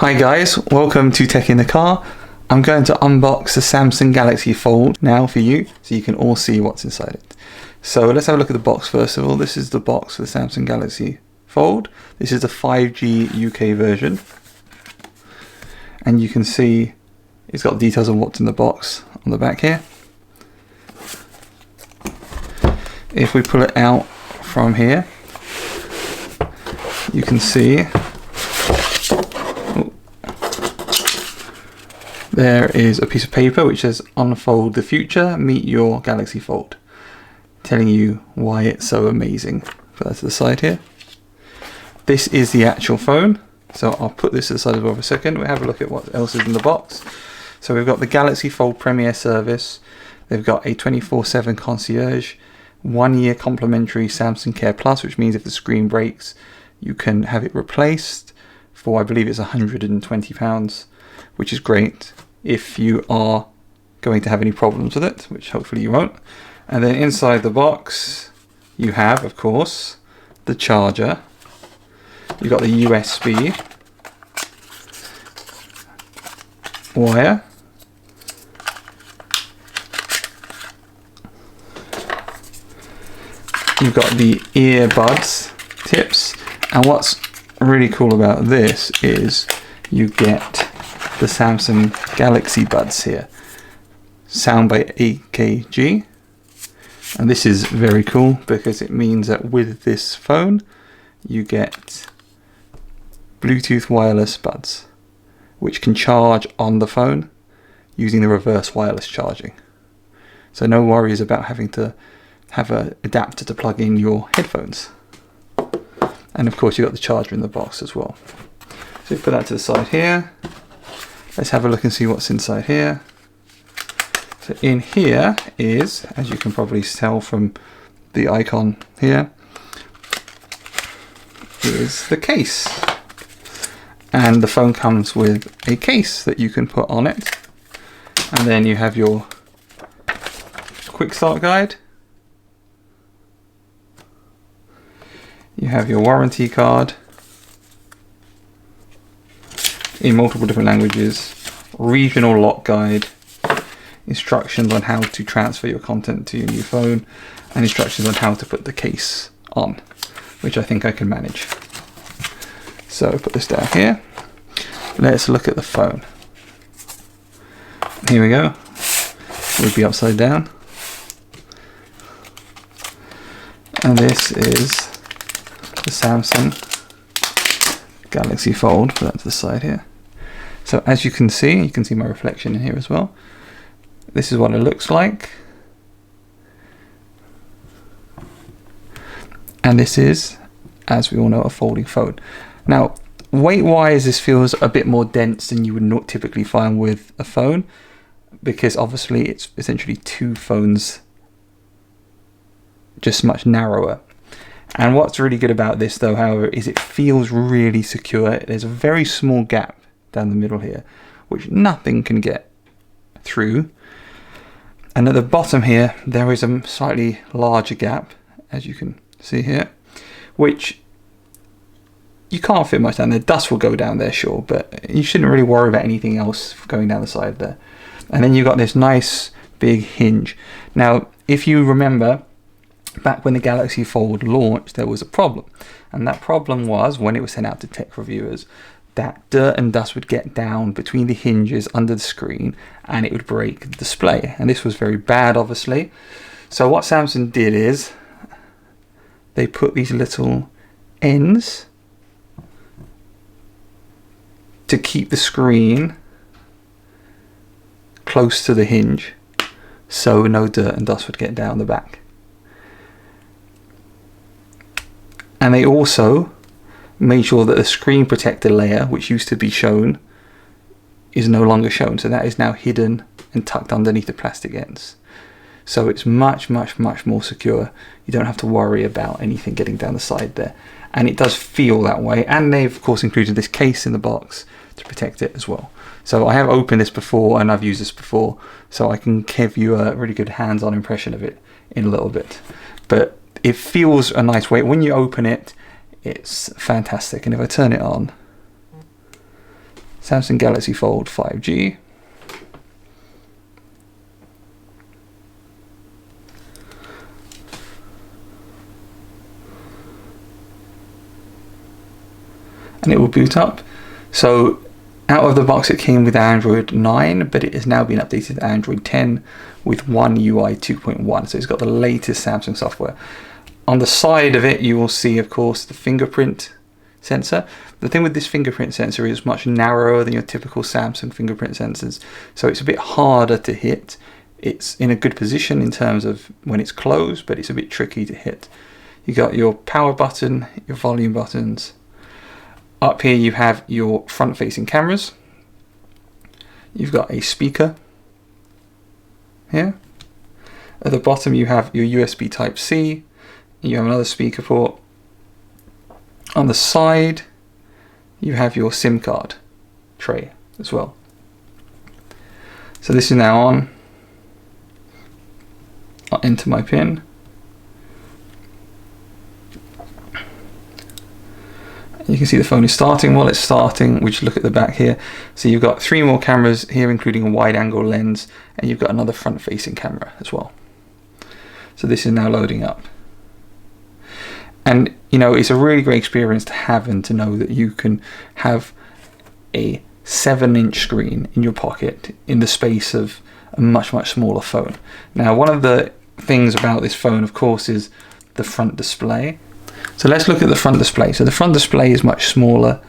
Hi guys, welcome to Tech in the Car. I'm going to unbox the Samsung Galaxy Fold now for you, so you can all see what's inside it. So let's have a look at the box first of all. This is the box for the Samsung Galaxy Fold. This is the 5G UK version. And you can see it's got details of what's in the box on the back here. If we pull it out from here, you can see there is a piece of paper which says "Unfold the future, meet your Galaxy Fold," telling you why it's so amazing. Put that to the side here. This is the actual phone, so I'll put this to the side as well for a second. We'll have a look at what else is in the box. So we've got the Galaxy Fold Premier service. They've got a 24/7 concierge, 1 year complimentary Samsung Care Plus, which means if the screen breaks, you can have it replaced for, I believe it's £120, which is great if you are going to have any problems with it, which hopefully you won't. And then inside the box, you have, of course, the charger. You've got the USB wire. You've got the earbuds tips, and what's really cool about this is you get the Samsung Galaxy Buds here, sound by AKG, and this is very cool because it means that with this phone you get Bluetooth wireless buds which can charge on the phone using the reverse wireless charging, so no worries about having to have an adapter to plug in your headphones. And of course you've got the charger in the box as well. So you put that to the side here. Let's have a look and see what's inside here. So in here is, as you can probably tell from the icon here, is the case. And the phone comes with a case that you can put on it. And then you have your quick start guide. You have your warranty card in multiple different languages, regional lock guide, instructions on how to transfer your content to your new phone, and instructions on how to put the case on, which I think I can manage. So put this down here. Let's look at the phone. Here we go. We'll be upside down. And this is the Samsung Galaxy Fold. Put that to the side here. So as you can see my reflection in here as well. This is what it looks like. And this is, as we all know, a folding phone. Now, weight-wise, this feels a bit more dense than you would not typically find with a phone, because obviously it's essentially two phones, just much narrower. And what's really good about this though, however, is it feels really secure. There's a very small gap down the middle here, which nothing can get through. And at the bottom here, there is a slightly larger gap, as you can see here, which you can't fit much down there. Dust will go down there, sure, but you shouldn't really worry about anything else going down the side there. And then you've got this nice big hinge. Now, if you remember, back when the Galaxy Fold launched, there was a problem, and that problem was when it was sent out to tech reviewers, that dirt and dust would get down between the hinges under the screen and it would break the display, and this was very bad, obviously. So what Samsung did is they put these little ends to keep the screen close to the hinge so no dirt and dust would get down the back. And they also made sure that the screen protector layer, which used to be shown, is no longer shown. So that is now hidden and tucked underneath the plastic ends. So it's much, much, much more secure. You don't have to worry about anything getting down the side there. And it does feel that way. And they've, of course, included this case in the box to protect it as well. So I have opened this before and I've used this before, so I can give you a really good hands-on impression of it in a little bit. But it feels a nice weight. When you open it, it's fantastic. And if I turn it on, Samsung Galaxy Fold 5G. And it will boot up. So out of the box it came with Android 9, but it has now been updated to Android 10 with One UI 2.1. So it's got the latest Samsung software. On the side of it, you will see, of course, the fingerprint sensor. The thing with this fingerprint sensor is much narrower than your typical Samsung fingerprint sensors. So it's a bit harder to hit. It's in a good position in terms of when it's closed, but it's a bit tricky to hit. You got your power button, your volume buttons. Up here you have your front-facing cameras. You've got a speaker here. At the bottom you have your USB Type-C. You have another speaker port. On the side you have your SIM card tray as well. So this is now on. I'll enter my PIN. You can see the phone is starting. While it's starting, we just look at the back here. So you've got 3 more cameras here, including a wide angle lens, and you've got another front facing camera as well. So this is now loading up. And you know, it's a really great experience to have, and to know that you can have a 7-inch screen in your pocket in the space of a much smaller phone. Now, one of the things about this phone, of course, is the front display. So let's look at the front display. So the front display is much smaller.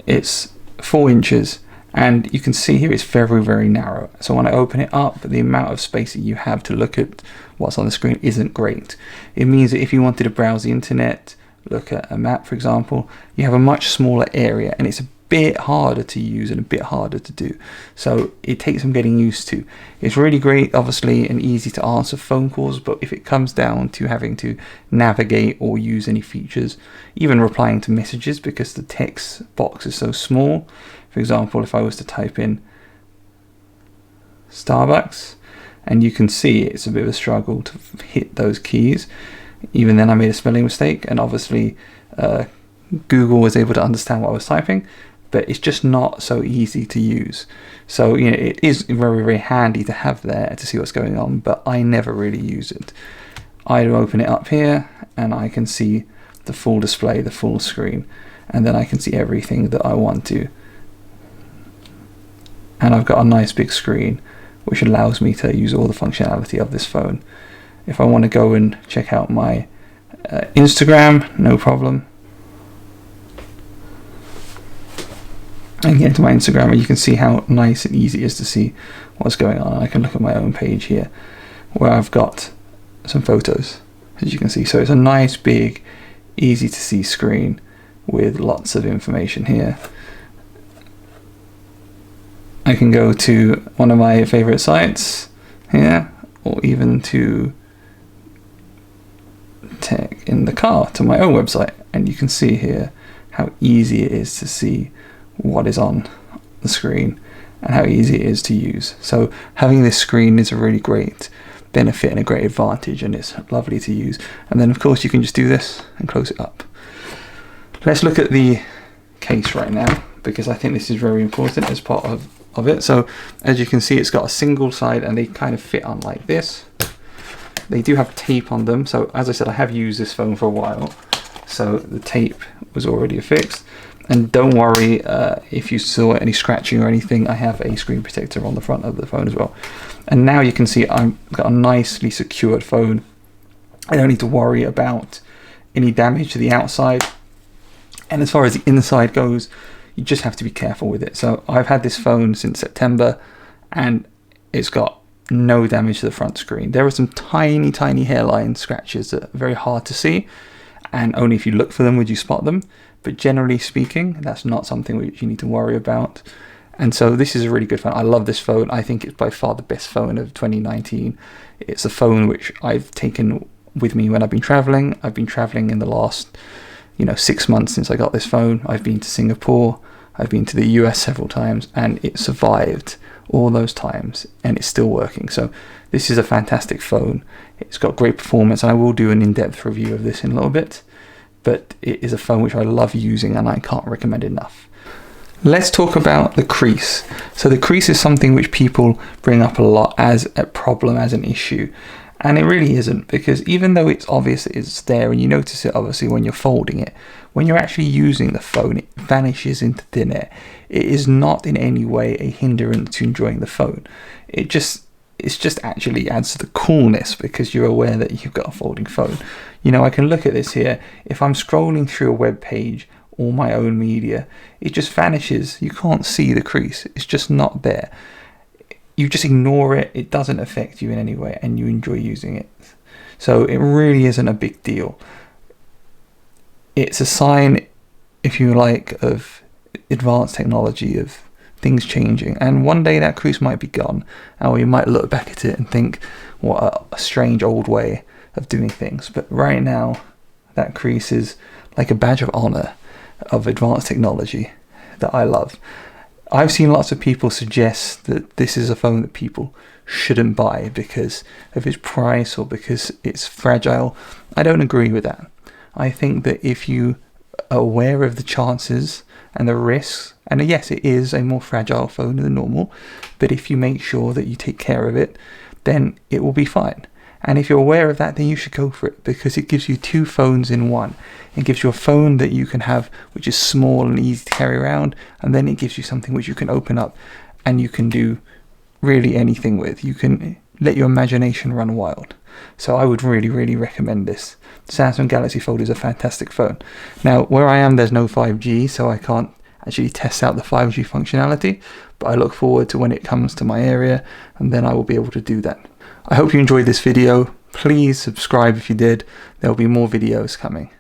It's 4 inches, and you can see here it's very narrow. So when I open it up, the amount of space that you have to look at what's on the screen isn't great. It means that if you wanted to browse the internet, look at a map, for example, you have a much smaller area, and it's a bit harder to use and a bit harder to do. So it takes some getting used to. It's really great, obviously, and easy to answer phone calls, but if it comes down to having to navigate or use any features, even replying to messages, because the text box is so small. For example, if I was to type in Starbucks, and you can see it's a bit of a struggle to hit those keys. Even then I made a spelling mistake, and obviously Google was able to understand what I was typing, but it's just not so easy to use. So, you know, it is very handy to have there to see what's going on, but I never really use it. I open it up here and I can see the full display, the full screen, and then I can see everything that I want to. And I've got a nice big screen which allows me to use all the functionality of this phone. If I want to go and check out my Instagram, no problem. I can get into my Instagram, and you can see how nice and easy it is to see what's going on. I can look at my own page here where I've got some photos, as you can see. So it's a nice, big, easy to see screen with lots of information here. I can go to one of my favorite sites here, or even to Tech in the Car, to my own website, and you can see here how easy it is to see what is on the screen and how easy it is to use. So having this screen is a really great benefit and a great advantage, and it's lovely to use. And then of course you can just do this and close it up. Let's look at the case right now, because I think this is very important as part of it. So as you can see, it's got a single side, and they kind of fit on like this. They do have tape on them, so as I said, I have used this phone for a while, so the tape was already affixed. And don't worry if you saw any scratching or anything, I have a screen protector on the front of the phone as well. And now you can see I've got a nicely secured phone. I don't need to worry about any damage to the outside. And as far as the inside goes, you just have to be careful with it. So I've had this phone since September, and it's got no damage to the front screen. There are some tiny hairline scratches that are very hard to see, and only if you look for them would you spot them. But generally speaking, that's not something which you need to worry about. And so this is a really good phone. I love this phone. I think it's by far the best phone of 2019. It's a phone which I've taken with me when I've been traveling. I've been traveling in the last 6 months since I got this phone. I've been to Singapore, I've been to the US several times, and it survived all those times, and it's still working. So this is a fantastic phone. It's got great performance. I will do an in-depth review of this in a little bit, but it is a phone which I love using and I can't recommend enough. Let's talk about the crease. So the crease is something which people bring up a lot as a problem, as an issue. And it really isn't, because even though it's obvious it's there and you notice it obviously when you're folding it, when you're actually using the phone, it vanishes into thin air. It is not in any way a hindrance to enjoying the phone. It just actually adds to the coolness because you're aware that you've got a folding phone. You know, I can look at this here. If I'm scrolling through a web page or my own media, it just vanishes. You can't see the crease. It's just not there. You just ignore it. It doesn't affect you in any way and you enjoy using it. So it really isn't a big deal. It's a sign, if you like, of advanced technology, of things changing, and one day that crease might be gone, or you might look back at it and think, what a strange old way of doing things. But right now, that crease is like a badge of honor of advanced technology that I love. I've seen lots of people suggest that this is a phone that people shouldn't buy because of its price or because it's fragile. I don't agree with that. I think that if you are aware of the chances and the risks, and yes, it is a more fragile phone than normal, but if you make sure that you take care of it, then it will be fine. And if you're aware of that, then you should go for it, because it gives you two phones in one. It gives you a phone that you can have which is small and easy to carry around, and then it gives you something which you can open up and you can do really anything with. You can let your imagination run wild. So I would really, really recommend this. Samsung Galaxy Fold is a fantastic phone. Now, where I am, there's no 5G, so I can't actually test out the 5G functionality, but I look forward to when it comes to my area, and then I will be able to do that. I hope you enjoyed this video. Please subscribe if you did. There will be more videos coming.